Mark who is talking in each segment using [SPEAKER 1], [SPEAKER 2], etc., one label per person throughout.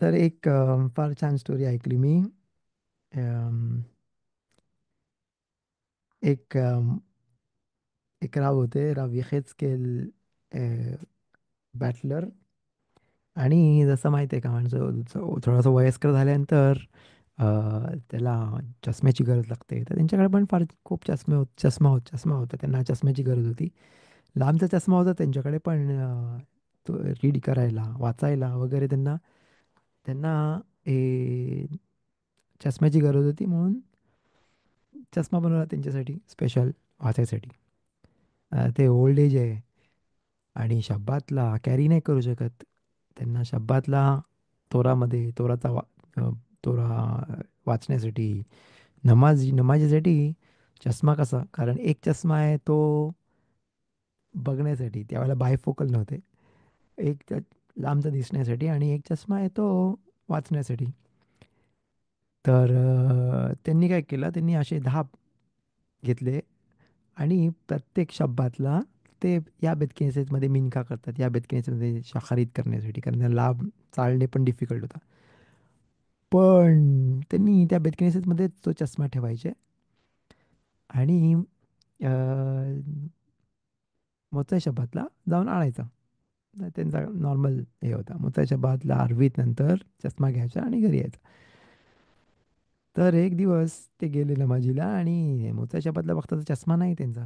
[SPEAKER 1] तर एक फार छान स्टोरी ऐकली मी. अम, एक एक राव होते, राव यखेचकेल बॅटलर. आणि जसं माहिती आहे का, माणसं थोडंसं वयस्कर झाल्यानंतर अ, त्याला चष्म्याची गरज लागते. तर त्यांच्याकडे पण फार खूप चष्मा होता, त्यांना चष्म्याची गरज होती. लांबचा चष्मा होता त्यांच्याकडे, पण तो रीड करायला, वाचायला वगैरे त्यांना त्यांना चष्म्याची गरज होती, म्हणून चष्मा बनवला त्यांच्यासाठी स्पेशल वाचायसाठी. ते ओल्ड एज आहे आणि शब्बातला कॅरी नाही करू शकत. त्यांना शब्बातला तोरामध्ये अ, तोरा वाचण्यासाठी, नमाजीसाठी चष्मा कसा? कारण एक चष्मा आहे तो बघण्यासाठी, त्यावेळेला बायफोकल नव्हते. एक लांबचा दिसण्यासाठी आणि एक चष्मा आहे तो वाचण्यासाठी. तर त्यांनी काय केलं, त्यांनी असे 10 घेतले आणि प्रत्येक शब्दातला ते या बेतकेसेसमध्ये मिनका करतात, या बेतकेसेसमध्ये शाखारीत करण्यासाठी, कारण त्यांना लांब चालणे पण डिफिकल्ट होता. पण त्यांनी त्या बेतकेसेसमध्ये तो चष्मा ठेवायचे आणि अ, मोत्या शब्दातला जाऊन आणायचा. तर त्यांचा नॉर्मल हे होता, मोत्या शब्दातला आरवीत नंतर चष्मा घ्यायचा आणि घरी यायचा. तर एक दिवस ते गेले नमाजीला आणि मोत्या शब्दातला बघता तर चष्मा नाही त्यांचा.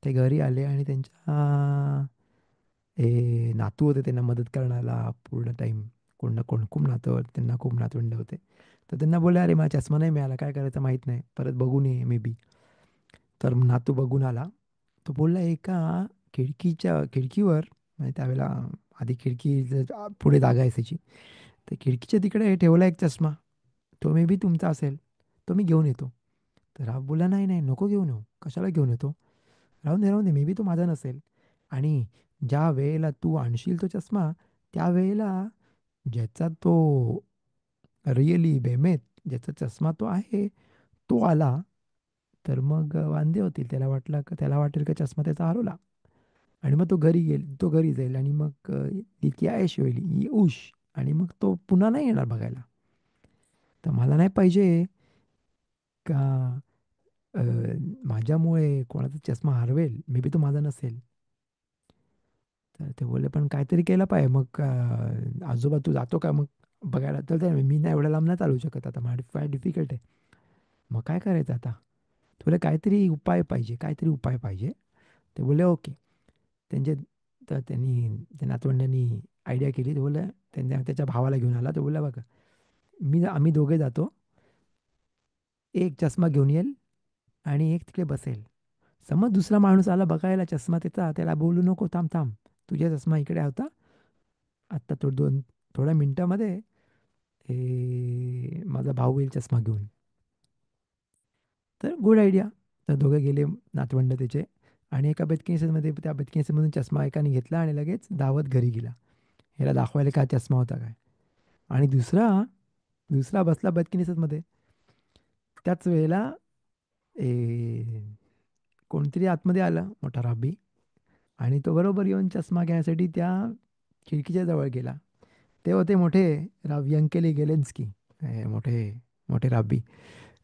[SPEAKER 1] ते घरी आले आणि त्यांच्या नातू होते त्यांना मदत करण्याला पूर्ण टाईम. कोण ना कोण खूप त्यांना खूप नातवंड होते. तर त्यांना बोलले, अरे मला चष्मा नाही मिळाला, काय करायचं माहीत नाही, परत बघून ये मे बी. तर नातू बघून आला. तो बोलला, एका खिडकीवर, म्हणजे त्यावेळेला आधी पुढे जागा असायची, तर खिडकीच्या तिकडे ठेवला एक चष्मा. तो मे बी तुमचा असेल, तो मी घेऊन येतो. तर राव बोलला, नाही नाही नको घेऊन येऊ, कशाला घेऊन येतो, राहून दे मे बी तो माझा नसेल. आणि ज्या वेळेला तू आणशील तो चष्मा, त्यावेळेला ज्याचा तो रिअली बेमेत ज्याचा चष्मा तो आहे, तो आला, तर मग वांदे होतील. त्याला वाटेल का चष्मा त्याचा हरवला. आणि मग तो घरी जाईल आणि मग इतकी ऐश होईल, येऊश. आणि मग तो पुन्हा नाही येणार बघायला. तर मला नाही पाहिजे का अ, माझ्यामुळे कोणाचा चष्मा हरवेल, मे बी तो माझा नसेल. तर ते बोलले, पण काहीतरी केलं पाहिजे मग. आजोबा तू जातो का मग बघायला? तर मी नाही, एवढ्या लांब नाही चालू शकत आता, माझी फार डिफिकल्ट आहे. मग काय करायचं आता? ते बोलले, काहीतरी उपाय पाहिजे. ते बोलले ओके. त्यांचे तर त्या नातवंडांनी आयडिया केली. ते बोलले, त्याच्या भावाला घेऊन आला. तो बोलला, बघा, आम्ही दोघे जातो, एक चष्मा घेऊन येईल आणि एक तिकडे बसेल. समज दुसरा माणूस आला बघायला चष्मा त्याचा, त्याला बोलू नको, थांब थांब, तुझ्या चष्मा इकडे होता, आत्ता थोड्या मिनिटामध्ये माझा भाऊ येईल चष्मा घेऊन. तर गुड आयडिया. तर दोघे गेले, नातवंड त्याचे. आणि एका बेतकेसेसमध्ये, त्या बेतकेसेसमधून चष्मा एकाने घेतला आणि लगेच धावत घरी गेला, ह्याला दाखवायला काय चष्मा होता काय. आणि दुसरा दुसरा बसला बेतकेसेसमध्ये. त्याच वेळेला कोणतरी आतमध्ये आलं, मोठा राबी. आणि तो बरोबर येऊन चष्मा घ्यायसाठी त्या खिडकीच्या जवळ गेला. ते होते मोठे राव यंकेले गेलेन्स्की. मोठे मोठे राबी,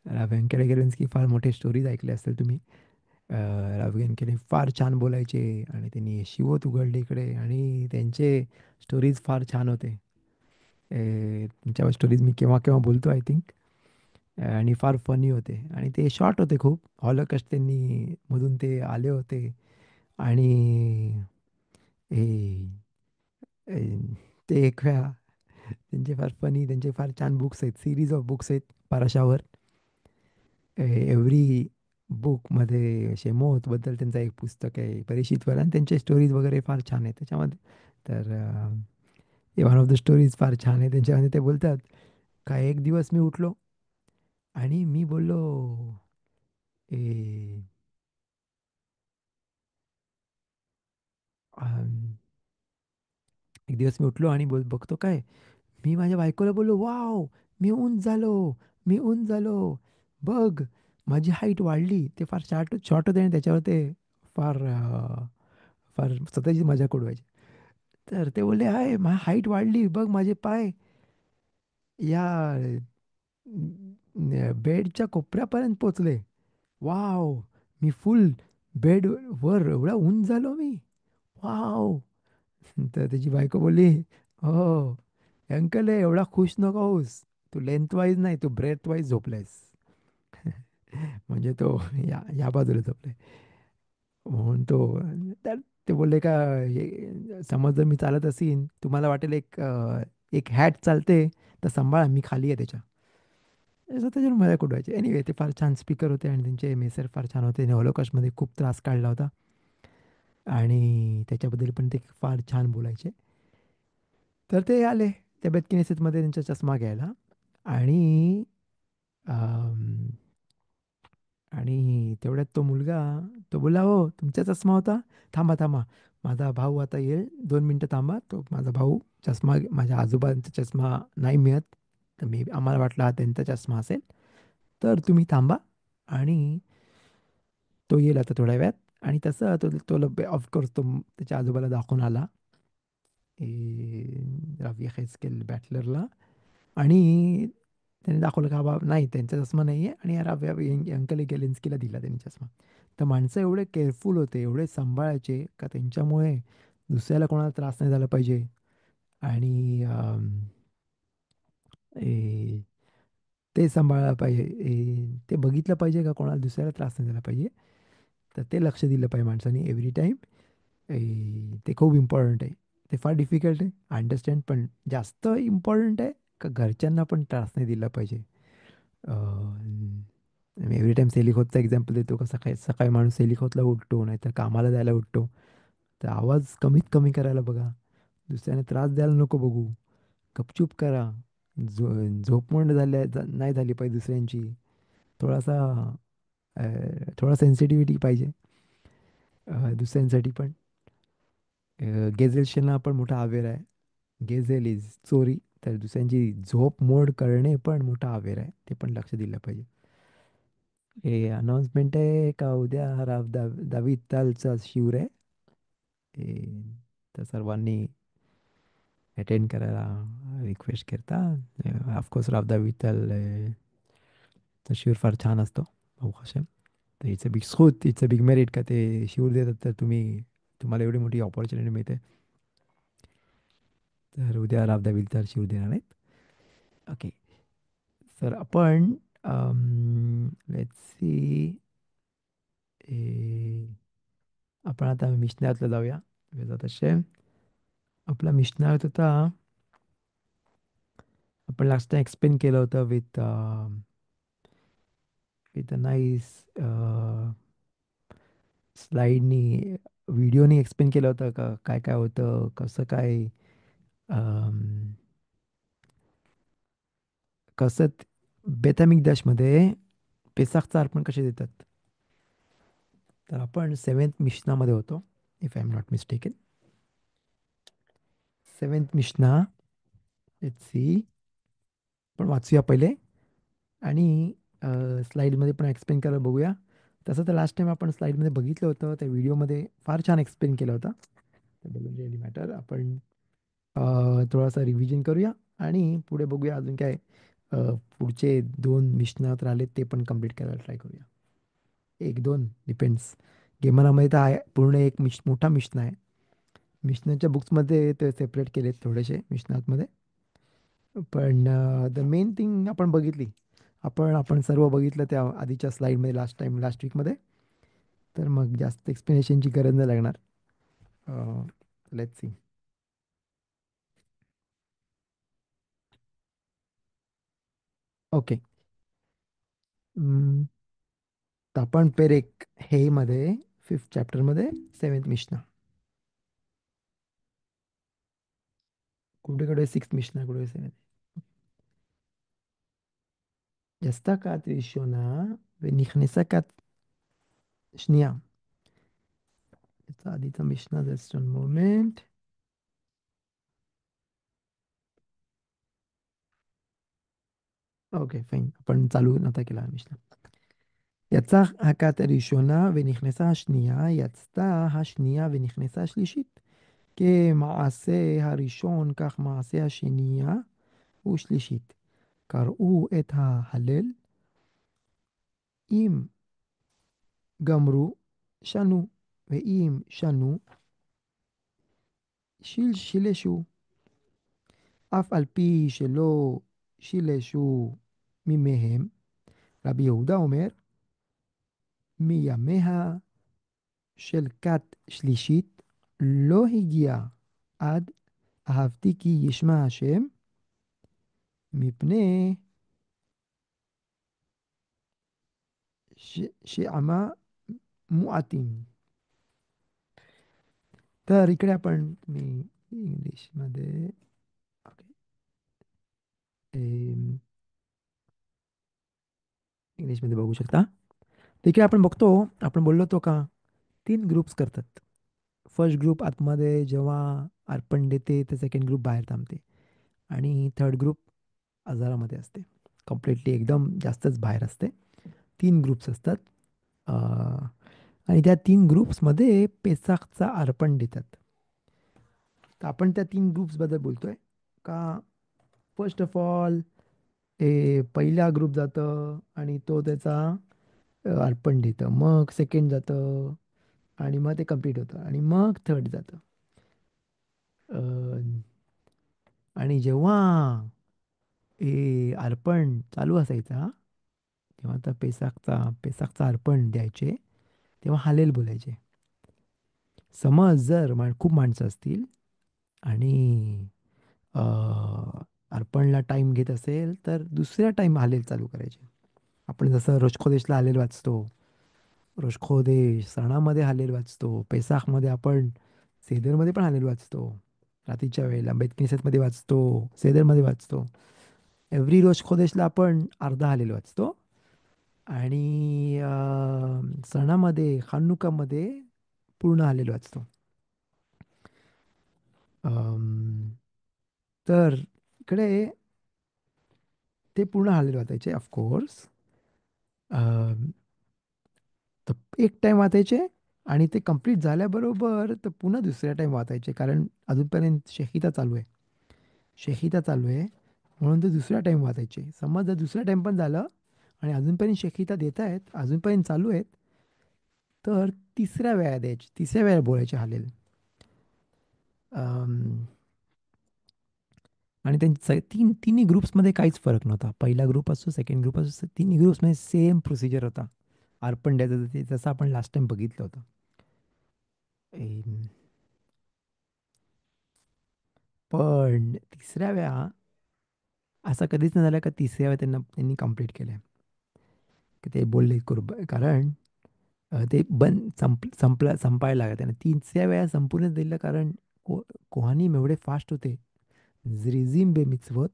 [SPEAKER 1] राव यंकेले गेलेन्स्की. फार मोठे स्टोरीज ऐकले असतील तुम्ही. अ, राव यंकेले फार छान बोलायचे आणि त्यांनी शिवत उघडले इकडे, आणि त्यांचे स्टोरीज फार छान होते. त्यांच्या स्टोरीज मी केव्हा केव्हा बोलतो, आय थिंक. आणि फार फनी होते आणि ते शॉर्ट होते खूप. हॉलोकॉस्ट त्यांनी मधून ते आले होते. आणि हे ए, ते एक वेळा, त्यांचे फार छान बुक्स आहेत, सिरीज ऑफ बुक्स आहेत पाराशावर. एव्हरी बुकमध्ये शेमोतबद्दल त्यांचं एक पुस्तक आहे, परीक्षितवर, आणि त्यांचे स्टोरीज वगैरे फार छान आहेत त्याच्यामध्ये. तर वन ऑफ द स्टोरीज फार छान आहे त्यांच्यामध्ये. ते बोलतात का, एक दिवस मी उठलो आणि मी बोललो, ए, अम, एक दिवस मी उठलो आणि बघतो काय, मी माझ्या बायकोला बोललो, वाव, मी उंच झालो, मी उंच झालो, बघ, माझी हाईट वाढली. ते फार शॉर्ट शॉर्ट होते आणि त्याच्यावर ते फार फार स्वतःची मजाक उडवायची. तर ते बोलले, हाय, हाईट वाढली, बघ माझे पाय. या बेडच्या कोपऱ्यापर्यंत पोचले. वाव! मी फुल बेड वर एवढा उंच झालो मी. वाव! तर त्याची बायको बोलली, "हो, अंकल हे एवढा खुश नको होऊस. तू लेंथ वाईज नाही, तू ब्रेथ वाईज झोपलायस." म्हणजे तो या बाजूला झोपलाय. म्हणून तो तर ते बोलले का समज जर मी चालत असीन, तुम्हाला वाटेल एक हॅट चालते, तर सांभाळा मी खाली आहे त्याच्या. असं त्याच्यावर मजा उडवायची. एनिवे ते फार छान स्पीकर होते आणि त्यांचे मेसेज फार छान होते. त्याने होलोकॉस्टमध्ये खूप त्रास काढला होता आणि त्याच्याबद्दल पण ते फार छान बोलायचे. तर ते आले त्या बेतकिनेसेसमध्ये त्यांचा चष्मा घ्यायला आणि अम, आणि तेवढ्यात तो मुलगा तो बोलला, "हो, तुमचा चष्मा होता? थांबा, थांबा. माझा भाऊ आता येईल. 2 मिनिटं थांबा." तो माझा भाऊ माझ्या आजोबांचा चष्मा नाही मिळत. तर आम्हाला वाटलं हा त्यांचा चष्मा असेल. तर तुम्ही थांबा आणि तो येईल आता थोड्या वेळात. आणि तसं तो ऑफकोर्स तो त्याच्या आजोबाला दाखवून आला. रफी यखेस्केल बॅटलरला आणि त्याने दाखवलं का बा नाही त्यांचा चष्मा नाही आहे आणि अंकल गेलेन्स्कीला दिला त्यांनी चष्मा. तर माणसं एवढे केअरफुल होते, एवढे सांभाळायचे का त्यांच्यामुळे दुसऱ्याला कोणाला त्रास नाही झाला पाहिजे आणि ए, ते सांभाळायला पाहिजे. ते बघितलं पाहिजे का कोणाला दुसऱ्याला त्रास नाही झाला पाहिजे. तर ते लक्ष दिलं पाहिजे माणसाने एव्हरी टाईम. ते खूप इम्पॉर्टंट आहे. ते फार डिफिकल्ट आहे अंडरस्टँड पण जास्त इम्पॉर्टंट आहे का घरच्यांना पण त्रास नाही दिला पाहिजे. एव्हरी टाइम सेलिखोतचा एक्झाम्पल देतो का सकाळी सकाळी माणूस सेलिखोतला उठतो नाहीतर कामाला जायला उठतो. तर आवाज कमीत कमी करायला बघा. दुसऱ्याने त्रास द्यायला नको बघू. गपचूप करा. झोपमोड नाही झाली पाहिजे दुसऱ्यांची. थोडासा थोडा सेन्सिटिव्हिटी पाहिजे दुसऱ्यांसाठी पण. गेझेल्सना पण मोठा अवेअर आहे. गेझेल इज चोरी. तर दुसऱ्यांची झोप मोड करणे पण मोठा अवेअर आहे. ते पण लक्ष दिलं पाहिजे. हे अनाउन्समेंट आहे का उद्या दावीद तालचा शिवर आहे. हे तर सर्वांनी अटेंड करायला रिक्वेस्ट करता. ऑफकोर्स राव दावीद ताल तर शिवर फार छान असतो. भाऊ हशेम. तर इट्स अ बिग स्कोत, इट्स अ बिग मेरिट का ते शिवर देतात तर तुम्हाला एवढी मोठी ऑपॉर्च्युनिटी मिळते. तर उद्या राव दावीद ताल शिवर देणार आहेत. ओके. सर आपण लेट्स सी आपण आता मिशनातला जाऊया. वेदात हशेम. आपला मिशनात होता आपण लास्ट टाइम एक्सप्लेन केलं होतं विथ विथ अ नाईस स्लाईडनी व्हिडिओनी एक्सप्लेन केलं होतं का काय काय होतं कसं काय अम, कसं बेथामिकदाशमध्ये पेसाखचं अर्पण कसे देतात. तर आपण सेवन्थ मिशनामध्ये होतो if I am not mistaken. Seventh मिशना लेट्स सी आपण वाचूया पहिले आणि स्लाईडमध्ये पण एक्सप्लेन करायला बघूया. तसं तर लास्ट टाइम आपण स्लाईडमध्ये बघितलं होतं त्या व्हिडिओमध्ये फार छान एक्सप्लेन केलं होतं. तर डझंट रिअली मॅटर. आपण थोडासा रिव्हिजन करूया आणि पुढे बघूया अजून काय अ, पुढचे 2 मिशनात राहिले ते पण कंप्लीट करायला ट्राय करूया. 1-2 डिपेंड्स. गेमरामध्ये तर आहे पूर्ण एक मोठा मिशन आहे. मिशनाच्या बुक्समध्ये ते सेपरेट केलेत थोडेसे मिशनातमध्ये. पण द मेन थिंग आपण बघितली. आपण आपण सर्व बघितलं त्या आधीच्या स्लाईडमध्ये लास्ट वीकमध्ये. तर मग जास्त एक्सप्लेनेशनची गरज नाही लागणार. Let's see. ओके. तर आपण पेरेक हे मध्ये 5th चॅप्टरमध्ये 7th मिशना. कुठे कुठे 6th मिशना कुठे 7th. יצאה ראשונה ונכנסה כת שנייה. יצא את המשנה זה מומנט. אוקיי, פיין. आपण चालू नव्हता केला המשנה. יצאה הכת הראשונה ונכנסה השנייה, יצאה השנייה ונכנסה השלישית. כמעשה הראשון, כך מעשה השנייה ושלישית. קראו את ההלל אם גמרו, שנו, ואם שנו, שילשו, אף על פי שלא שילשו מימיהם. רבי יהודה אומר, מימיה של כת שלישית לא הגיע עד אהבתי כי ישמע השם, מפני שעמה मुआतीन. तर इकडे आपण मी इंग्लिशमध्ये ओके इंग्लिशमध्ये बघू शकता. तिकडे आपण बघतो, आपण बोललो होतो का 3 ग्रुप्स करतात. फर्स्ट ग्रुप आतमध्ये जेव्हा अर्पण देते तर सेकंड ग्रुप बाहेर थांबते आणि थर्ड ग्रुप आजारामध्ये असते, कम्प्लिटली एकदम जास्तच बाहेर असते. 3 ग्रुप्स असतात. आणि त्या 3 ग्रुप्समध्ये पेसाखचा अर्पण देतात. तर आपण त्या 3 ग्रुप्सबद्दल बोलतोय का. फर्स्ट ऑफ ऑल पहिला ग्रुप जातं आणि तो त्याचा अर्पण देतं, मग सेकंड जातं आणि मग ते कम्प्लीट होतं आणि मग थर्ड जातं. अ, आणि जेव्हा अर्पण चालू असायचा तेव्हा तर पेसाखचा अर्पण द्यायचे, तेव्हा हालेल बोलायचे. समज जर खूप माणसं असतील आणि अ, अर्पणला टाइम घेत असेल तर दुसऱ्या टाइम हालेल चालू करायचे. आपण जसं रोशखोदेशला हालेल वाचतो, रोशखोदेश सणामध्ये हालेल वाचतो, पेसाखमध्ये आपण सेदरमध्ये पण हालेल वाचतो, रात्रीच्या वेळेला बेत कनेसेतमध्ये वाचतो, सेदरमध्ये वाचतो. एव्हरी रोशखोदेशला आपण अर्धा हालेल वाचतो आणि सणामध्ये खानुकामध्ये पूर्ण हालेल वाचतो. अम, तर इकडे ते पूर्ण हालेल वाचायचे ऑफकोर्स. तर एक टाइम वाचायचे आणि ते कंप्लीट झाल्याबरोबर तर पुन्हा दुसऱ्या टाइम वाचायचे, कारण अजूनपर्यंत शेकिता चालू आहे. शेकिता चालू आहे म्हणून ते दुसऱ्या टाइम वाचायचे. समज जर दुसऱ्या टाइम पण झालं आणि अजूनपर्यंत शेकिता देत आहेत, अजूनपर्यंत चालू आहेत, तर तिसऱ्या वेळा द्यायची, तिसऱ्या वेळा बोलायचे हालेल. अम, आणि त्यांच्या तिन्ही ग्रुप्समध्ये काहीच फरक नव्हता. पहिला ग्रुप असो, सेकंड ग्रुप असो, तिन्ही ग्रुप्समध्ये सेम प्रोसिजर होता. अर्पण द्यायचं ते जसं आपण लास्ट टाइम बघितलं होतं. एम, पण तिसऱ्या वेळा असं कधीच नाही झालं का तिसऱ्या वेळा त्यांनी कंप्लीट केलंय की ते बोलले कारण ते संपायला लागत त्यांना तिसऱ्या वेळा संपूर्ण दिलं, कारण कोहानीम एवढे फास्ट होते. झ्रिझिम बे मिtzvot,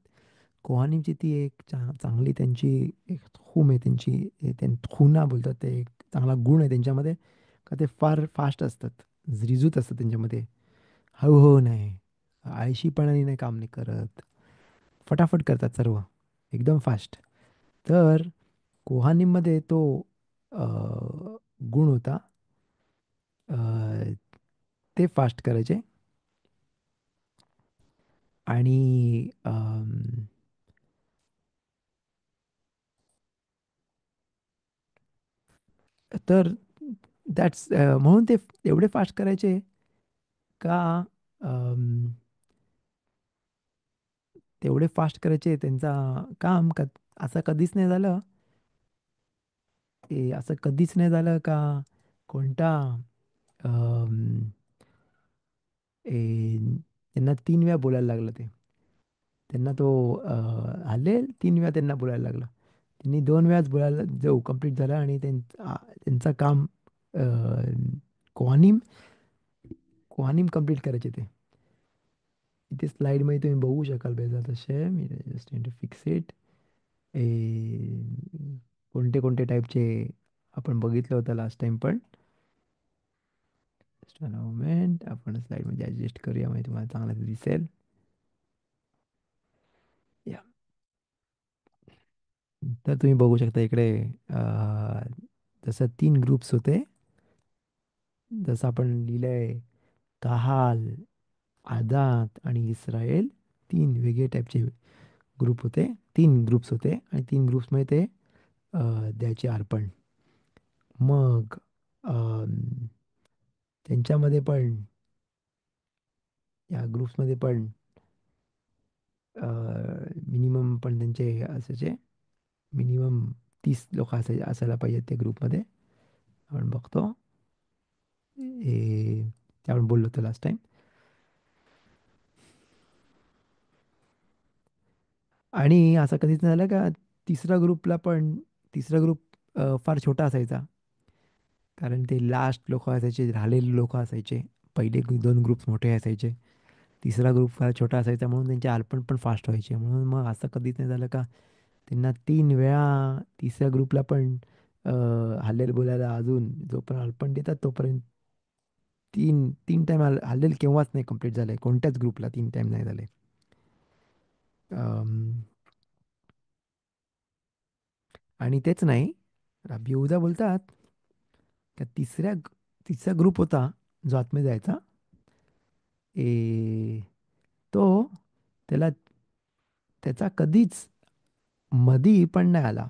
[SPEAKER 1] कोहानीमची ती एक चांगली त्यांची एक खूम आहे, त्यांची खुना बोलतात, ते एक चांगला गुण आहे त्यांच्यामध्ये, का ते फार फास्ट असतात, झ्रिजूत असतात त्यांच्यामध्ये. हळूहळू नाही, आळशीपणाने नाही काम नाही करत, फटाफट करतात सर्व, एकदम फास्ट. तर कोहानीमध्ये तो अ, गुण होता. अ, ते फास्ट करायचे आणि तर दॅट्स म्हणून ते एवढे फास्ट करायचे का अम, तेवढे फास्ट करायचे त्यांचा काम का. असं कधीच नाही झालं, असं कधीच नाही झालं का कोणता अम, त्यांना 3 वेळा बोलायला लागलं ते. त्यांना तो हल्लेल 3 वेळा त्यांना बोलायला लागलं. त्यांनी 2 वेळाच बोलायला जाऊ कंप्लीट झाला आणि त्यांचं काम अ, कोहानीम कोहानीम कंप्लीट करायचे ते. इथे स्लाईडमध्ये तुम्ही बघू शकाल बेजा तसे. मी जस्ट टू फिक्स इट. कोणते कोणते टाईपचे आपण बघितलं होतं लास्ट टाइम पण. जस्ट मोमेंट, आपण स्लाईडमध्ये ॲडजस्ट करूया म्हणजे तुम्हाला चांगलं दिसेल. या, तर तुम्ही बघू शकता इकडे जसं 3 ग्रुप्स होते, जसं आपण लिहिलंय काहाल, आदात आणि इस्रायल, 3 वेगळे टाईपचे ग्रुप होते, 3 ग्रुप्स होते आणि 3 ग्रुप्समध्ये ते अ, द्यायचे अर्पण. मग अम, त्यांच्यामध्ये पण, या ग्रुप्समध्ये पण मिनिमम पण त्यांचे असायचे, मिनिमम 30 लोक असायला पाहिजेत त्या ग्रुपमध्ये. आपण बघतो, हे ते आपण बोललो होतो लास्ट टाइम. आणि असं कधीच नाही झालं का तिसऱ्या ग्रुपला पण, तिसरा ग्रुप फार छोटा असायचा. कारण ते लास्ट लोक असायचे, राहिलेले लोक असायचे. पहिले 2 ग्रुप्स मोठे असायचे, तिसरा ग्रुप फार छोटा असायचा, म्हणून त्यांचे अर्पण पण फास्ट व्हायचे. म्हणून मग असं कधीच नाही झालं का त्यांना 3 वेळा तिसऱ्या ग्रुपला पण अ, हल्लेल बोलायला, अजून जोपर्यंत अर्पण देतात तोपर्यंत 3 टाइम हल्लेल केव्हाच नाही कंप्लीट झालंय, कोणत्याच ग्रुपला 3 टाइम नाही झाले. अम, आणि तेच नाही, रबी येहुदा बोलतात का तिसरा ग्रुप होता जो आतमध्ये जायचा, ए तो, त्याला, त्याचा कधीच मधी पण नाही आला.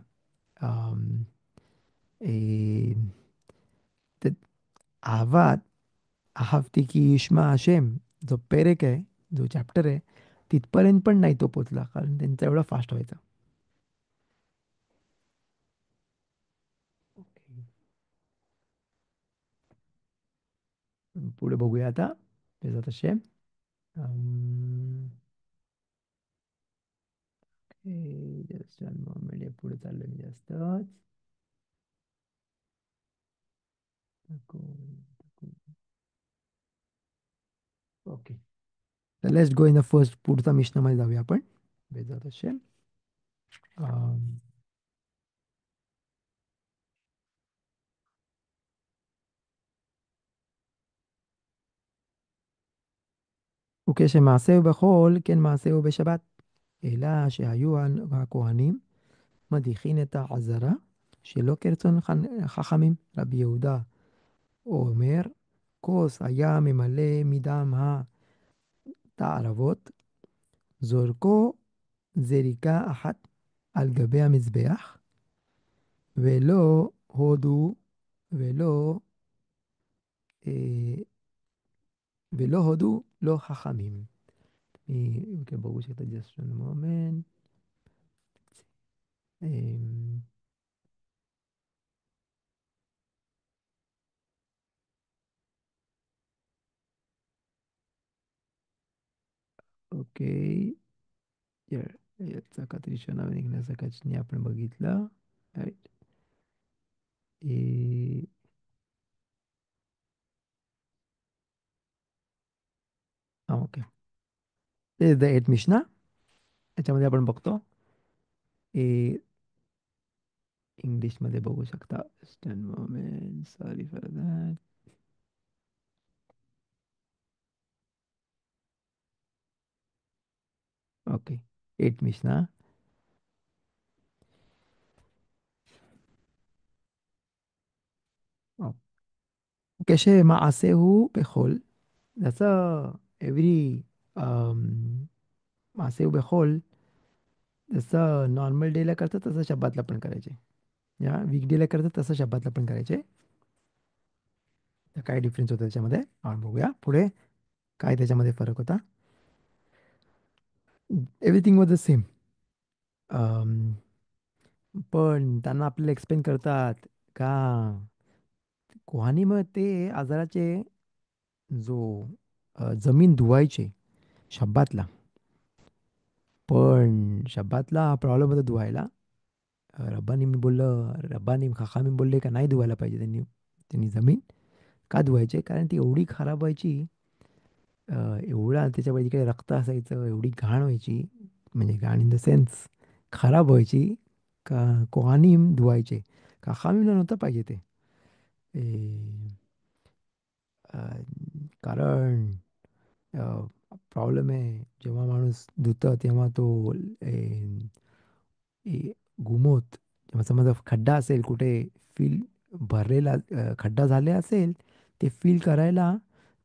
[SPEAKER 1] अम, ए, ते आवाज अहाफ्ती की इश्मा आशेम, जो पेरेक आहे, जो चॅप्टर आहे, तिथपर्यंत पण नाही तो पोचला, कारण त्यांचा एवढा फास्ट व्हायचा. पुढे बघूया आता, बेजात शेम. जस्ट वन मोमेंट, पुढे चाललोय मी जास्तच. Okay, let's go in the first, पुढचा मिशनामध्ये जाऊया आपण, बेजात शेम. וכשמעשהו בחול כן מעשהו בשבת, אלא שהיו הכהנים מדיחין את העזרה שלא כרצון חכמים. רבי יהודה אומר, כוס היה ממלא מדם התערבות, זורקו זריקה אחת על גבי המזבח, ולא הודו, ולא, אה, ולא הודו לא חכמים. כן, ברור שאתה just one moment. אמ, ओके, याचा राशना निघण्याचा कचनी आपण बघितलं. राईट. ए, ओके, ते द एट मिशना, याच्यामध्ये आपण बघतो, ए, इंग्लिशमध्ये बघू शकता. स्टॅन moment, sorry for that. Okay, eight मिशना. כשמעשהו בחול, जसं एव्हरी मासेव बखोल, जसं नॉर्मल डेला करतात तसं शब्बातला पण करायचे. या वीक डेला करतात तसं शब्बातला पण करायचे. तर काय डिफरन्स होता त्याच्यामध्ये आपण बघूया पुढे, काय त्याच्यामध्ये फरक होता. Everything was the same. पण त्यांना आपल्याला एक्सप्लेन करतात का कोहानी, मग ते आजाराचे जो जमीन धुवायचे शब्बातला, पण शब्बातला प्रॉब्लेम होता धुवायला. रब्बानी मी बोललं, रब्बानी खाखामी बोलले का नाही धुवायला पाहिजे, त्यांनी त्यांनी जमीन का धुवायचे, कारण ती एवढी खराब व्हायची, एवढा त्याच्यामध्ये काही रक्त असायचं, एवढी घाण व्हायची, म्हणजे घाण इन द सेन्स खराब व्हायची, का कोहानीम धुवायचे, खाखामीला नव्हतं पाहिजे ते. ए, अ, कारण प्रॉब्लेम आहे, जेव्हा माणूस धुतं तेव्हा तो घुमवत, जेव्हा समजा खड्डा असेल कुठे, फील भरलेला, खड्डा झाले असेल, ते फील करायला,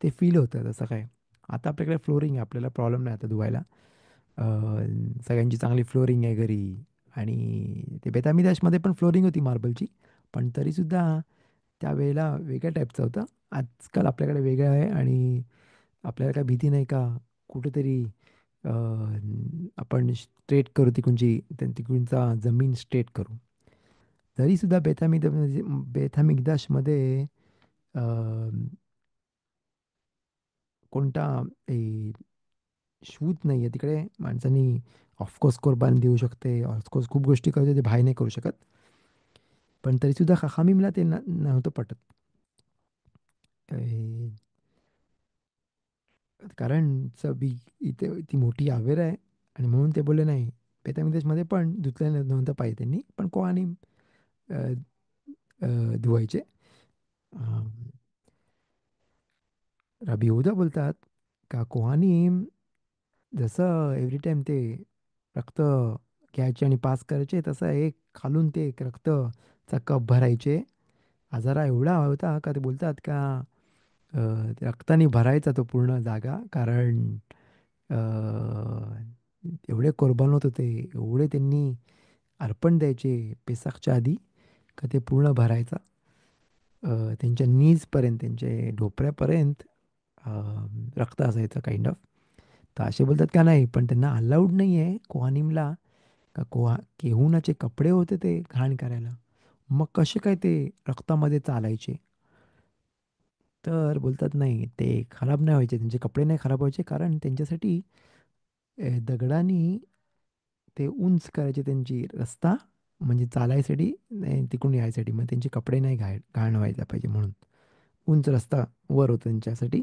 [SPEAKER 1] ते फील होतं तसं काय. आता आपल्याकडे फ्लोरिंग आहे, आपल्याला प्रॉब्लेम नाही आता धुवायला. अ, सगळ्यांची चांगली फ्लोरिंग आहे घरी आणि ते बेतामिदासमध्ये पण फ्लोरिंग होती मार्बलची. पण तरीसुद्धा त्यावेळेला वेगळ्या टाईपचं होतं. आजकाल आपल्याकडे वेगळं आहे आणि आपल्याला काय भीती नाही का कुठेतरी अ, आपण स्ट्रेट करू तिकडूनची तिकडूनचा जमीन स्ट्रेट करू. तरीसुद्धा बेथामिगदाशमध्ये अ, कोणता ए, शूट नाही आहे तिकडे. माणसांनी ऑफकोर्स कुर्बानी देऊ शकते, ऑफकोर्स खूप गोष्टी करते ते बाहेर नाही करू शकत. पण तरीसुद्धा खहामीमला ते नव्हतं पटत. ए, कारण बी इथे ती मोठी आवेर आहे आणि म्हणून ते बोलले नाही. बेतामिदेशमध्ये पण धुतलं नव्हतं पाहिजे त्यांनी, पण कोहानी अ, अ, धुवायचे. अ, रबी यहूदा बोलतात का कोहानी जसं एव्हरी टाइम ते रक्त घ्यायचे आणि पास करायचे, तसं एक खालून ते एक रक्तचा कप भरायचे. हा जरा एवढा होता का ते बोलतात का ते रक्ताने भरायचा तो पूर्ण जागा. कारण अ, एवढे कुर्बान होत होते, एवढे त्यांनी अर्पण द्यायचे पेसाखच्या आधी, का ते पूर्ण भरायचा. त्यांच्या नीजपर्यंत, त्यांचे ढोपऱ्यापर्यंत अ, रक्त असायचं काइंड ऑफ. तर असे बोलतात का नाही, पण त्यांना अलाउड नाही आहे कोहानिमला का केहुनाचे कपडे होते ते घाण करायला. मग कसे काय ते रक्तामध्ये चालायचे? तर बोलतात नाही ते खराब नाही व्हायचे, त्यांचे कपडे नाही खराब व्हायचे, कारण त्यांच्यासाठी दगडाने ते उंच करायचे त्यांची रस्ता, म्हणजे चालायसाठी तिकडून यायसाठी. मग त्यांचे कपडे नाही घाण व्हायला पाहिजे म्हणून उंच रस्ता वर होता त्यांच्यासाठी.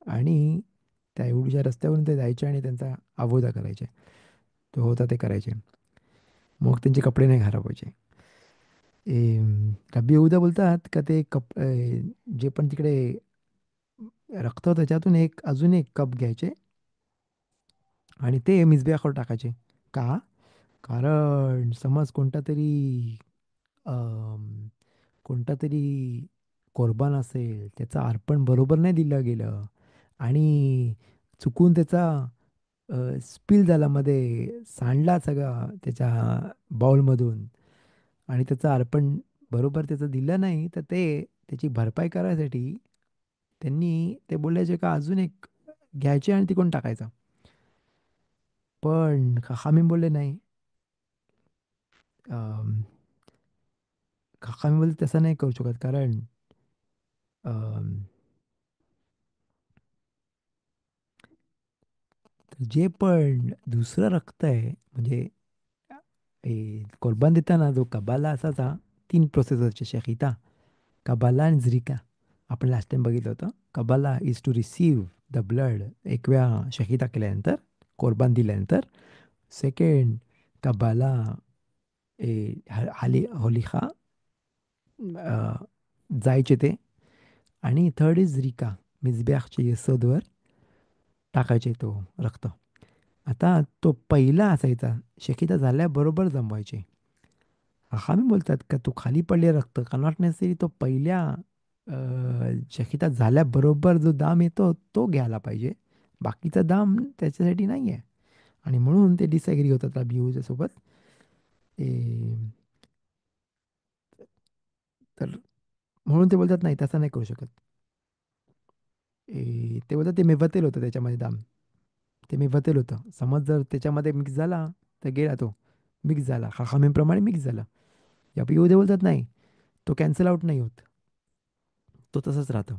[SPEAKER 1] आणि त्या एवढ्या रस्त्यावरून ते जायचे आणि त्यांचा अबोधा करायचे. तो होता ते करायचे. मग त्यांचे कपडे नाही खराब व्हायचे. रब्बी येहूदा बोलतात का ते जे पण तिकडे रक्त होतं त्याच्यातून एक अजून एक कप घ्यायचे आणि ते मिसबेखावर टाकायचे. का? कारण समज कोणता तरी कोरबान असेल, त्याचं अर्पण बरोबर नाही दिलं गेलं आणि चुकून त्याचा स्पिल झाला, मध्ये सांडला सगळा त्याच्या बाउलमधून आणि त्याचं अर्पण बरोबर त्याचं दिलं नाही, तर ते त्याची भरपाई करायसाठी त्यांनी ते बोलायचे का अजून एक घ्यायचे आणि तिकडून टाकायचा. पण खामीम बोलले नाही. अम, खामीम बोलले तसं नाही करू शकत, कारण अम, जे पण दुसरं रक्त आहे, म्हणजे कुर्बान देताना जो कबाला असायचा, 3 प्रोसेसरचे शकीता, कबाला आणि झरिका. आपण लास्ट टाइम बघितलं होतं. कबाला is to receive the blood एक वेळा शहीदा केल्यानंतर, कोरबान दिल्यानंतर. सेकंड, कबाला होलिका जायचे ते. आणि थर्ड इज रिका, मिसबॅखच्या येसोदवर टाकायचे तो रक्त. आता तो पहिला असायचा, शकीदा झाल्याबरोबर जमवायचे. आम्ही बोलतात का तो खाली पडले रक्त कनॉट नेसेसरी तो पहिल्या शकिता झाल्याबरोबर जो दाम येतो तो घ्यायला पाहिजे. बाकीचा दाम त्याच्यासाठी नाही आहे. आणि म्हणून ते डिसॅग्री होतात अभियूच्या सोबत. ए, तर म्हणून ते बोलतात नाही तसं नाही करू शकत. ते बोलतात ते मेवतेल होतं त्याच्यामध्ये दाम. ते मेवतेल होतं. समज जर त्याच्यामध्ये मिक्स झाला तर गेला तो, मिक्स झाला हाखामीप्रमाणे मिक्स झाला. या पिऊ ते बोलतात नाही, तो कॅन्सल आउट नाही होत, तो तसंच राहतं.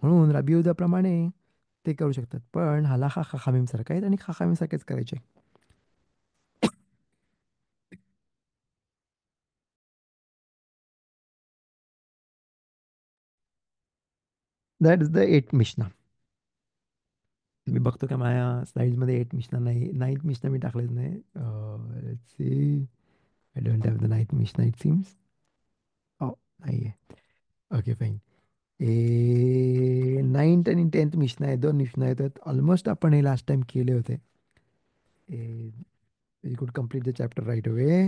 [SPEAKER 1] म्हणून रबियुदाप्रमाणे ते करू शकतात. पण हलाखा खाखामीमसारखा आहेत आणि खाखामीसारखेच करायचे. दॅट इज द एट मिशना. मी बघतो का माझ्या स्लाईड्समध्ये एट मिशना नाही, नाईन्थ मिशना मी टाकलेच नाही. Let's see, I don't have the ninth मिशना इट सीम्स. ओ नाही आहे. Okay fine. नाईन्थ आणि टेन्थ मिशना आहे, 2 मिशना आहेत. ऑलमोस्ट आपण हे लास्ट टाइम केले होते. We could complete the chapter right away.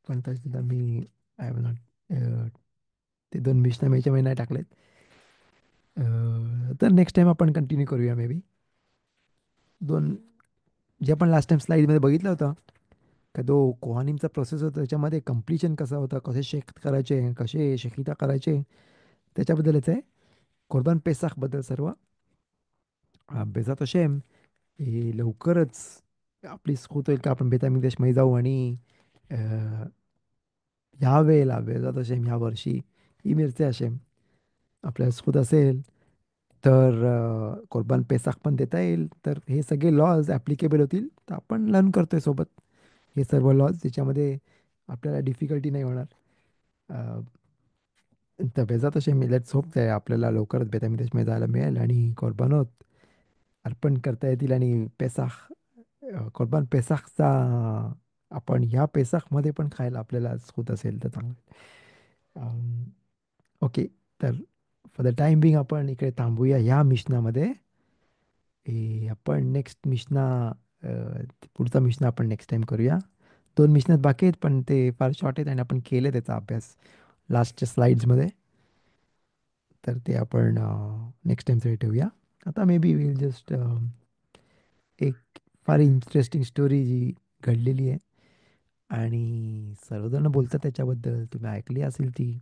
[SPEAKER 1] पण तरीसुद्धा मी आय हॅव नॉट ते 2 मिशना मी याच्यामध्ये नाही टाकलेत. तर नेक्स्ट टाइम आपण कंटिन्यू करूया मे बी. 2 जे आपण लास्ट टाइम स्लाईडमध्ये बघितलं होतं, का तो कोहानिमचा प्रोसेस होता त्याच्यामध्ये कम्प्लिशन कसं होतं, कसे शेक करायचे, कसे शेकिता करायचे, त्याच्याबद्दलच आहे. कुर्बान पेसाखबद्दल सर्व. बेजात हशेम, हे लवकरच आपली स्कूत होईल का आपण बेतामिदेशमध्ये जाऊ आणि अ, ह्या वेळेला बेजात हशेम ह्या वर्षी ही मिरचे हशेम आपल्याला स्कूत असेल तर कुर्बान पेसाख पण देता येईल. तर हे सगळे लॉज ॲप्लिकेबल होतील. तर आपण लर्न करतोय सोबत हे सर्व लॉज, ज्याच्यामध्ये आपल्याला डिफिकल्टी नाही होणार. अ, तर बेजात हशेम लेट्स होप ते आपल्याला लवकरच बेतामिदेशमध्ये जायला मिळेल आणि कुर्बानोत अर्पण करता येतील आणि पेसाख कुर्बान पेसाखचा आपण ह्या पेसाखमध्ये पण खायला आपल्याला होत असेल तर चांगलं. ओके. तर फॉर द टाइम बिंग आपण इकडे थांबूया ह्या मिशनामध्ये. आपण नेक्स्ट मिशना, पुढचा मिशना आपण नेक्स्ट टाइम करूया. 2 मिशनात बाकी आहेत पण ते फार शॉर्ट आहेत आणि आपण केले त्याचा अभ्यास लास्टच्या स्लाइड्समध्ये. तर ते आपण नेक्स्ट टाइमसाठी ठेवूया. आता मे बी विल जस्ट एक फार इंटरेस्टिंग स्टोरी जी घडलेली आहे आणि सर्वजण बोलतात त्याच्याबद्दल, तुम्ही ऐकली असेल ती,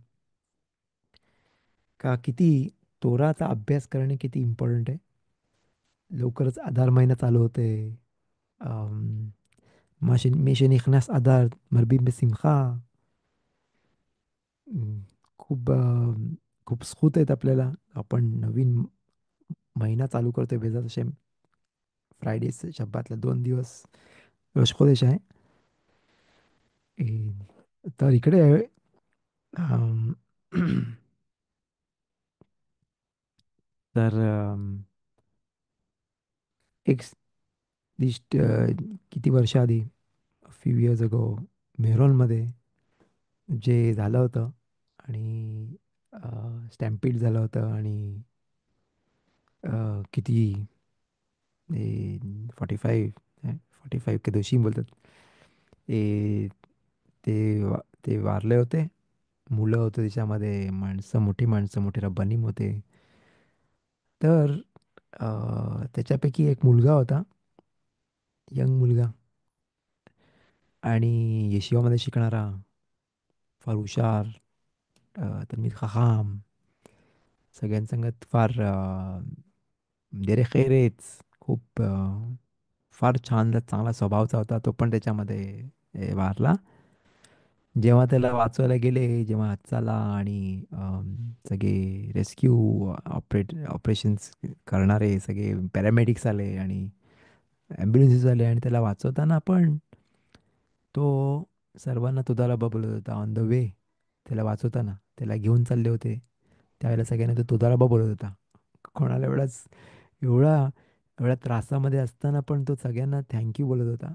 [SPEAKER 1] का किती तोराचा अभ्यास करणे किती इम्पॉर्टंट आहे. लवकरच आधार महिना चालू होते. मेशे निखनास आधार मरबी में सिमखा. खूप खूप स्फूत आहेत आपल्याला. आपण नवीन महिना चालू करतोय बेजात शेम. फ्रायडे शब्बातला 2 दिवस रोशखोदेश आहे. तर इकडे अम, तर एक लिस्ट किती वर्ष आधी, फ्यू इयर्स अगो, मेहरोनमध्ये जे झालं होतं आणि स्टॅम्पीड झालं होतं आणि किती 45 के दोषी बोलतात. ए, ते वारले होते. मुलं होते त्याच्यामध्ये, माणसं, मोठी माणसं, मोठे रब्बानीम होते. तर त्याच्यापैकी एक मुलगा होता, यंग मुलगा आणि येशिवामध्ये शिकणारा, फार हुशार, तल्मीद खहाम, सगळ्यांसंगत फार खैरेच, खूप फार छान चांगला स्वभावचा होता. तो पण त्याच्यामध्ये वारला. जेव्हा त्याला वाचवायला गेले, जेव्हा हातचाला आणि सगळे रेस्क्यू ऑपरेशन्स करणारे सगळे पॅरामेडिक्स आले आणि ॲम्ब्युलन्सेस आले आणि त्याला वाचवताना पण तो सर्वांना तुदाराबा बोलत होता ऑन द वे. त्याला वाचवताना त्याला घेऊन चालले होते त्यावेळेला सगळ्यांना तो तुदाराबा बोलत होता. कोणाला एवढा एवढ्या त्रासामध्ये असताना पण तो सगळ्यांना थँक्यू बोलत होता.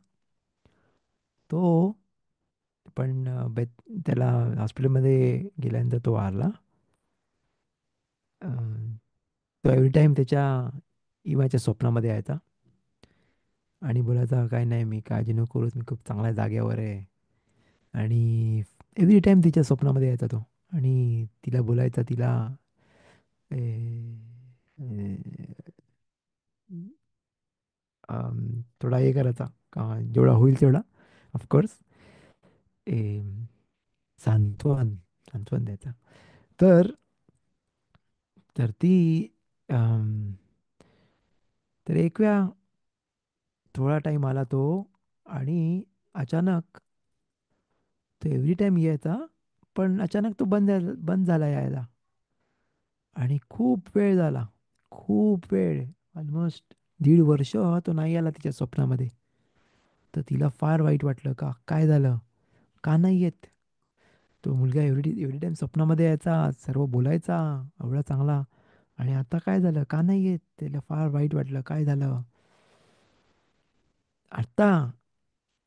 [SPEAKER 1] तो पण त्याला हॉस्पिटलमध्ये गेल्यानंतर तो वारला. अं, तो एव्हरी टाईम त्याच्या इमाच्या स्वप्नामध्ये यायचा आणि बोलायचा, काय नाही, मी काळजी नको करूस, मी खूप चांगल्या जागेवर आहे. आणि एव्हरी टाईम तिच्या स्वप्नामध्ये यायचा तो आणि तिला बोलायचा, तिला ए, ए, थोडा हे करायचा का जेवढा होईल तेवढा, ऑफकोर्स, सांत्वन सांत्वन द्यायचा. तर तर ती अम, तर एक वेळा थोडा टाईम आला तो आणि अचानक तो एव्हरी टाईम यायचा, पण अचानक तो बंद झाला यायला आणि खूप वेळ झाला, खूप वेळ, ऑलमोस्ट 1.5 वर्ष तो नाही आला तिच्या स्वप्नामध्ये. तर तिला फार वाईट वाटलं, का काय झालं, का नाही येत. तो मुलगा एव्हरी एव्हरी टाईम स्वप्नामध्ये यायचा, सर्व बोलायचा एवढा चांगला, आणि आता काय झालं, का नाही येत. त्याला फार वाईट वाटलं, काय झालं. आता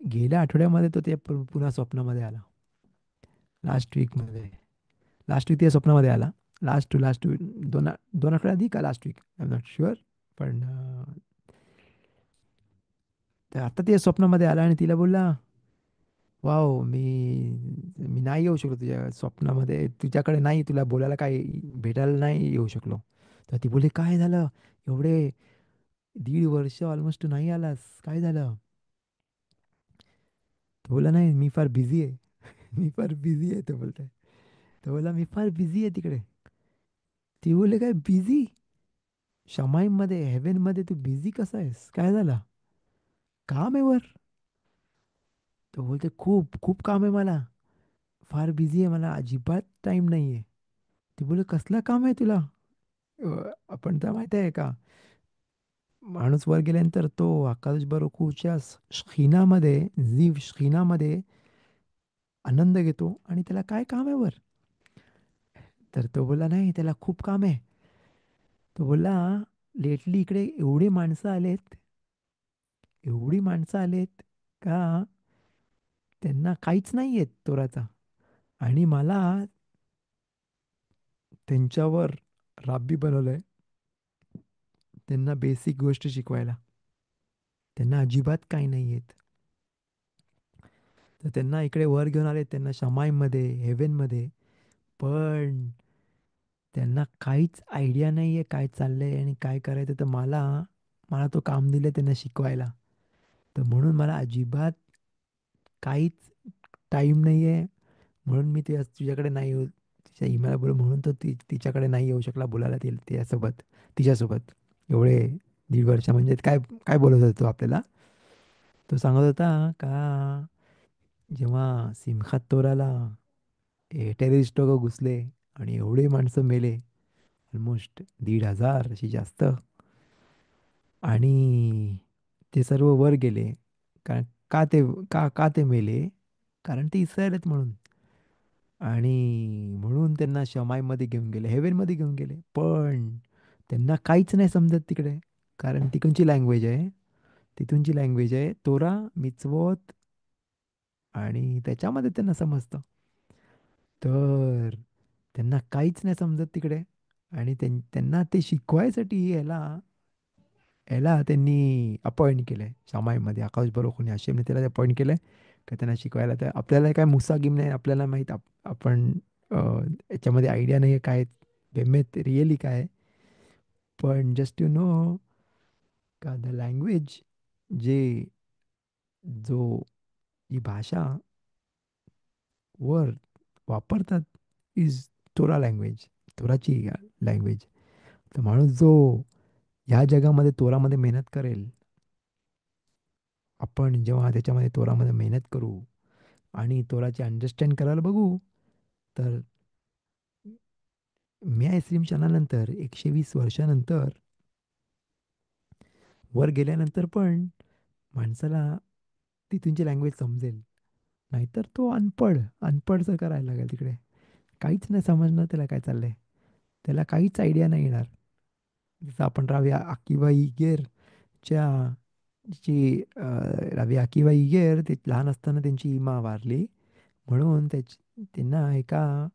[SPEAKER 1] गेल्या आठवड्यामध्ये तो ते पुन्हा स्वप्नामध्ये आला. लास्ट वीकमध्ये, लास्ट वीक ते स्वप्नामध्ये आला. लास्ट वीक, 2 आठवड्या आधी का last week, I am not sure. पण तर आता ते स्वप्नामध्ये आला आणि तिला बोलला, वाव, मी मी नाही येऊ शकलो तुझ्या स्वप्नामध्ये, तुझ्याकडे नाही, तुला बोलायला काही भेटायला नाही येऊ शकलो. तर ती बोलली, काय झालं, एवढे 1.5 वर्ष ऑलमोस्ट तू नाही आलास, काय झालं? तो बोला नाही, मी फार बिझी आहे. मी फार बिझी आहे तो बोलतोय. तो बोला मी फार बिझी आहे तिकडे. ती बोलले काय बिझी? शमाईमध्ये हेवन तू बिझी कसा आहेस, काय झालं? काम आहे वर. तो बोलते खूप खूप काम आहे मला, फार बिझी आहे, मला अजिबात टाइम नाही आहे. ती बोले कसलं काम आहे तुला? आपण तर माहिती आहे का, माणूस वर गेल्यानंतर तो आकाश बरोखूच्या शखीनामध्ये, जीव शखीनामध्ये आनंद घेतो, आणि त्याला काय काम आहे वर? तर तो बोला नाही, त्याला खूप काम आहे. तो बोलला लेटली इकडे एवढी माणसं आलेत, एवढी माणसं आलेत का त्यांना काहीच नाही येत तोराचा, आणि मला त्यांच्यावर राब्बी बनवलंय, त्यांना बेसिक गोष्ट शिकवायला. त्यांना अजिबात काही नाही येत. तर त्यांना इकडे वर घेऊन आले, त्यांना शमाईमध्ये, हेवेनमध्ये. पण त्यांना काहीच आयडिया नाही आहे काय चाललंय आणि काय करायचं. तर मला मला तो काम दिलं त्यांना शिकवायला. तर म्हणून मला अजिबात काहीच टाईम नाही आहे. म्हणून मी तुझ्याकडे नाही येऊ, तिच्या ईमेला बोल म्हणून तो तिच्याकडे नाही येऊ शकला बोलायला तिच्यासोबत. तिच्यासोबत एवढे 1.5 वर्ष म्हणजे काय काय बोलत होता तो आपल्याला. तो सांगत होता का जेव्हा सिमखात तोराला टेररिस्ट लोक घुसले आणि एवढे माणसं मेले, ऑलमोस्ट 1,500 अशी जास्त, आणि ते सर्व वर गेले. कारण का ते का ते मेले? कारण ते इस्रायल आहेत म्हणून. आणि म्हणून त्यांना शमाईमध्ये घेऊन गेले, हेवेनमध्ये घेऊन गेले. पण त्यांना काहीच नाही समजत तिकडे, कारण तिकडची लँग्वेज आहे, तिथूनची लँग्वेज आहे तोरा, मिtzvot, आणि त्याच्यामध्ये त्यांना समजतं. तर त्यांना काहीच नाही समजत तिकडे. आणि त्यांना ते शिकवायसाठी याला याला त्यांनी अपॉइंट केलंय शमाईमध्ये. आकाश बरोबर हाशेमने त्याला अपॉइंट केलंय का त्यांना शिकवायला. तर आपल्याला काय मुसागिम नाही, आपल्याला माहीत आपण याच्यामध्ये आयडिया नाही आहे काय बेमेत रिअली काय आहे. पण जस्ट टू नो का द लँग्वेज, जे जो ही भाषा वर वापरतात, इज तोरा लँग्वेज, तोराची लँग्वेज. तर माणूस जो ह्या जगामध्ये तोरामध्ये मेहनत करेल, आपण जेव्हा त्याच्यामध्ये तोरामध्ये मेहनत करू आणि तोराची अंडरस्टँड करायला बघू, तर म्या इस्लिम क्षणानंतर 120 वर्षानंतर वर गेल्यानंतर पण माणसाला तिथूनची लँग्वेज समजेल. नाहीतर तो अनपढ अनपढचं करायला लागेल तिकडे. काहीच नाही समजणार त्याला काय चाललंय, त्याला काहीच आयडिया नाही येणार. जसं आपण राव्या आकिबा इगेरच्या रावी आकिबा इगेर, ते लहान असताना त्यांची इमा वारली. म्हणून त्यांना एका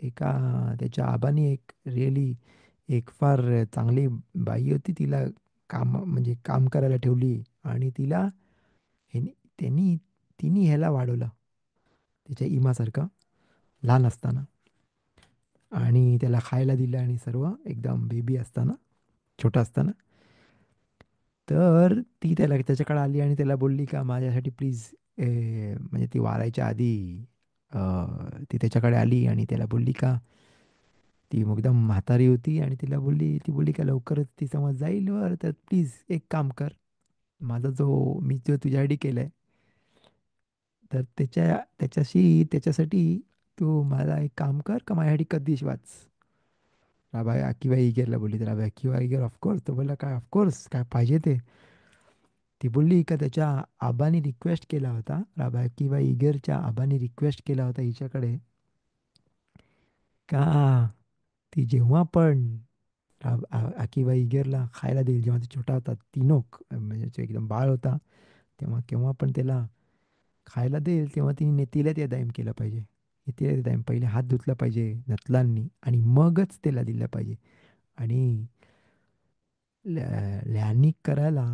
[SPEAKER 1] एका त्याच्या आबाने एक रिअली एक फार चांगली बाई होती, तिला काम म्हणजे काम करायला ठेवली. आणि तिला ह्यानी त्यांनी तिने ह्याला वाढवलं त्याच्या इमासारखं लहान असताना, आणि त्याला खायला दिलं आणि सर्व एकदम बेबी असताना, छोटा असताना. तर ती त्याच्याकडे आली आणि त्याला बोलली का माझ्यासाठी प्लीज, म्हणजे ती वारायच्या आधी अ, ती त्याच्याकडे आली आणि त्याला बोलली का, ती एकदम म्हातारी होती आणि ती बोलली का लवकरच ती समज जाईल वर, तर प्लीज एक काम कर, माझा मी जो तुझ्यासाठी केलंय, तर त्याच्यासाठी तू मला एक काम कर का माझ्यासाठी कधीच वाच. राबाई आकीबाई इगेरला बोलली. तर राबाई आकीबाई इगेर ऑफकोर्स, तो बोलला काय ऑफकोर्स काय पाहिजे ते. ती बोलली का त्याच्या आबाने रिक्वेस्ट केला होता, राबाई आकीबाई इगेरच्या आबाने रिक्वेस्ट केला होता हिच्याकडे का ती जेव्हा पण आकीबाई इगेरला खायला देईल, जेव्हा ते छोटा होता, तिनोक म्हणजे तो एकदम बाळ होता, तेव्हा केव्हा पण त्याला खायला देईल तेव्हा तिने नेतीला ते दाईम केलं पाहिजे. नेतीला ते दाईम पहिले हात धुतला पाहिजे नतलांनी, आणि मगच त्याला दिलं पाहिजे. आणि लॅनिक करायला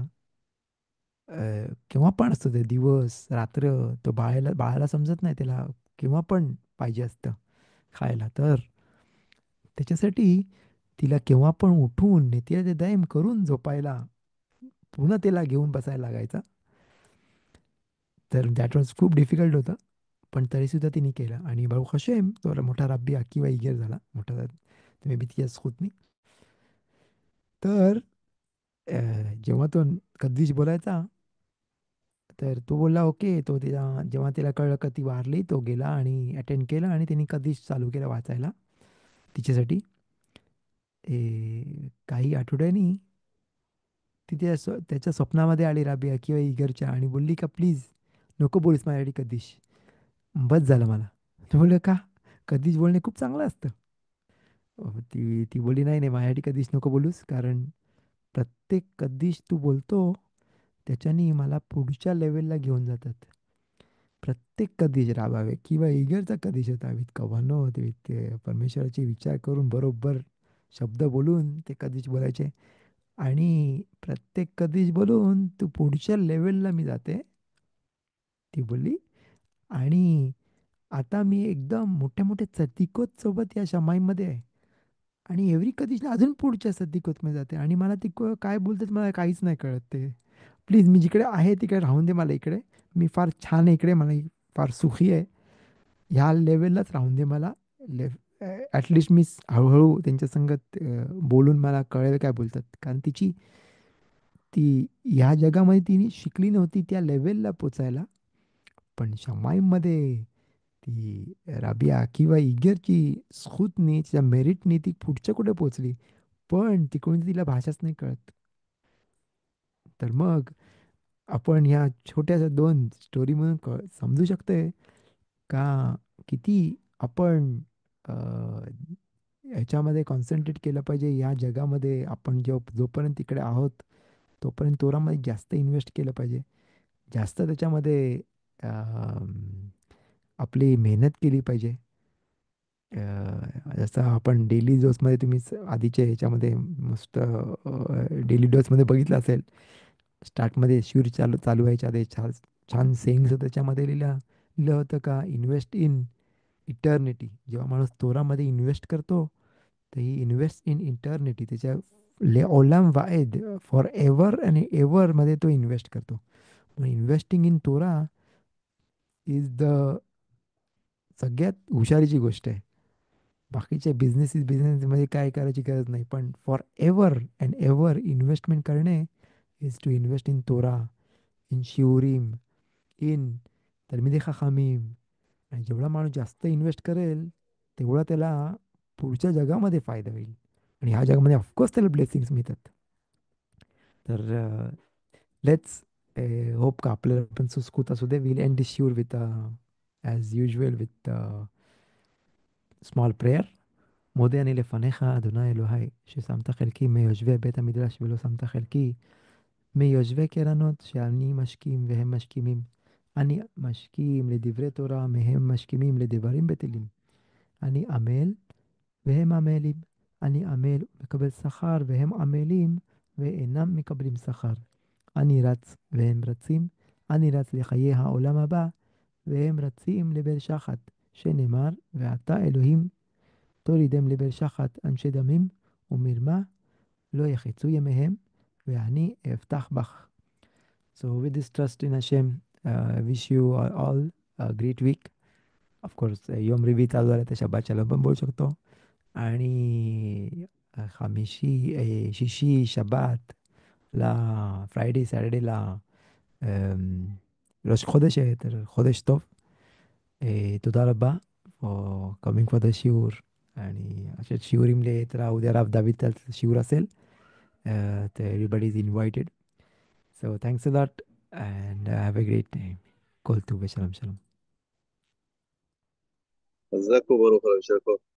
[SPEAKER 1] केव्हा पण असतं ते, दिवस रात्र. तो बाळाला समजत नाही, त्याला केव्हा पण पाहिजे असतं खायला. तर त्याच्यासाठी तिला केव्हा पण उठून नेतीला ते दाईम करून झोपायला पुन्हा त्याला घेऊन बसायला लागायचा. तर दॅट वॉज खूप डिफिकल्ट होतं. पण तरीसुद्धा तिने केलं आणि बारुख हशेम तो मोठा रब्बी अकिवा इगर झाला. मोठा मे बी तिच्या स्कूतनी. तर जेव्हा तो कद्दीश बोलायचा, तर तो बोलला ओके. तो तिला जेव्हा तिला कळलं का ती वारली, तो गेला आणि अटेंड केलं आणि तिने कद्दीश चालू केला वाचायला तिच्यासाठी. काही आठवड्यांनी ती त्याच्या स्वप्नामध्ये आली राबिया किंवा इगरच्या आणि बोलली का प्लीज नको बोलूस माझ्यासाठी कधीच, बस झालं मला. तो बोलले का? कधीच बोलणे खूप चांगलं असतं. ती ती बोलली नाही नाही माझ्यासाठी कधीच नको बोलूस, कारण प्रत्येक कधीच तू बोलतो त्याच्यानी मला पुढच्या लेवलला घेऊन जातात. प्रत्येक कधीच राबावे किंवा इगरचा कधीच होता विथ कव्हानो ते परमेश्वराचे विचार करून बरोबर शब्द बोलून ते कधीच बोलायचे. आणि प्रत्येक कधीच बोलून तू पुढच्या लेवलला मी जाते, ती बोलली. आणि आता मी एकदम मोठ्या मोठ्या सतिकोत सोबत या शमाईमध्ये आहे. आणि एव्हरी कधीच अजून पुढच्या सतिकोतमध्ये जाते आणि मला ती काय बोलतात मला काहीच नाही कळत ते. प्लीज मी जिकडे आहे तिकडे राहून दे मला इकडे. मी फार छान आहे इकडे, मला फार सुखी आहे. ह्या लेवललाच राहून दे मला. ॲटलिस्ट मी हळूहळू त्यांच्या संगत बोलून मला कळेल काय बोलतात. कारण ती ह्या जगामध्ये तिने शिकली नव्हती त्या लेव्हलला पोचायला. पण शमाईमध्ये ती राबिया किंवा इगरची स्खुतनी तिच्या मेरिटनी ती पुढच्या कुठे पोचली. पण तिकडून तिला भाषाच नाही कळत. तर मग आपण ह्या छोट्याशा 2 स्टोरीमधून समजू शकतोय का किती आपण अ, ह्याच्यामध्ये कॉन्सन्ट्रेट केलं पाहिजे या जगामध्ये. आपण जोपर्यंत तिकडे आहोत तोपर्यंत तोरामध्ये जास्त इन्व्हेस्ट केलं पाहिजे. जास्त त्याच्यामध्ये आपली मेहनत केली पाहिजे. जसं आपण डेली डोसमध्ये तुम्ही आधीच्या ह्याच्यामध्ये मस्त डेली डोसमध्ये बघितलं असेल. स्टार्टमध्ये शूर चालू चालू व्हायच्या आधी छान छान सेंग्स त्याच्यामध्ये लिहिलं होतं का इन्व्हेस्ट इन इटर्निटी. जेव्हा माणूस तोरामध्ये इन्व्हेस्ट करतो तर ही इन्व्हेस्ट इन इटर्निटी त्याच्या ओलाम वाएद फॉर एव्हर आणि एव्हरमध्ये तो इन्व्हेस्ट करतो. मग इन्व्हेस्टिंग इन तोरा इज द सगळ्यात हुशारीची गोष्ट आहे. बाकीच्या बिझनेसमध्ये काय करायची गरज नाही, पण for ever and ever investment करणे इज टू इन्व्हेस्ट इन तोरा, इन शिवरीम, इन तलमिदी खखामीम. आणि जेवढा माणूस जास्त इन्व्हेस्ट करेल तेवढा त्याला पुढच्या जगामध्ये फायदा होईल. आणि ह्या जगामध्ये ऑफकोर्स त्याला ब्लेसिंग्स मिळतात. तर लेट्स होप का आपल्याला पण सुस्कूत असू दे. विल एंड दिस शिवर with as usual with small prayer. מודה אני לפניך, אדוני אלוהי, ששמת חלקי מיושבי בית המדרש ולא שמת חלקי מיושבי קרנות, שאני משכים והם משכימים. אני משכים לדברי תורה, מהם משכימים לדברים בטלים. אני עמל והם עמלים. אני עמל ומקבל שכר, והם עמלים ואינם מקבלים שכר. אני רץ והם רצים. אני רץ לחיי העולם הבא, והם רצים לבאר שחת, שנאמר, ואתה אלוהים תורידם לבאר שחת אנשי דמים ומרמה לא יחצו ימיהם, ואני אבטח בך. So with this trust in Hashem, I wish you all a great week. Of course, יום רביעי चालू झालं तर शब्बात שלום पण बोलू शकतो. आणि חמישי, שישי, שבת, לפריידי, סטרדייला ראש חודש, חודש טוב. תודה רבה for coming for the שיעור. आणि असेच शिवरिमले येत राहा. उद्या राव दहावीचा शिवर असेल. तर everybody is invited. So thanks a lot and have a great time. Kol tu ve shalom shalom.
[SPEAKER 2] جزاكم الله خير.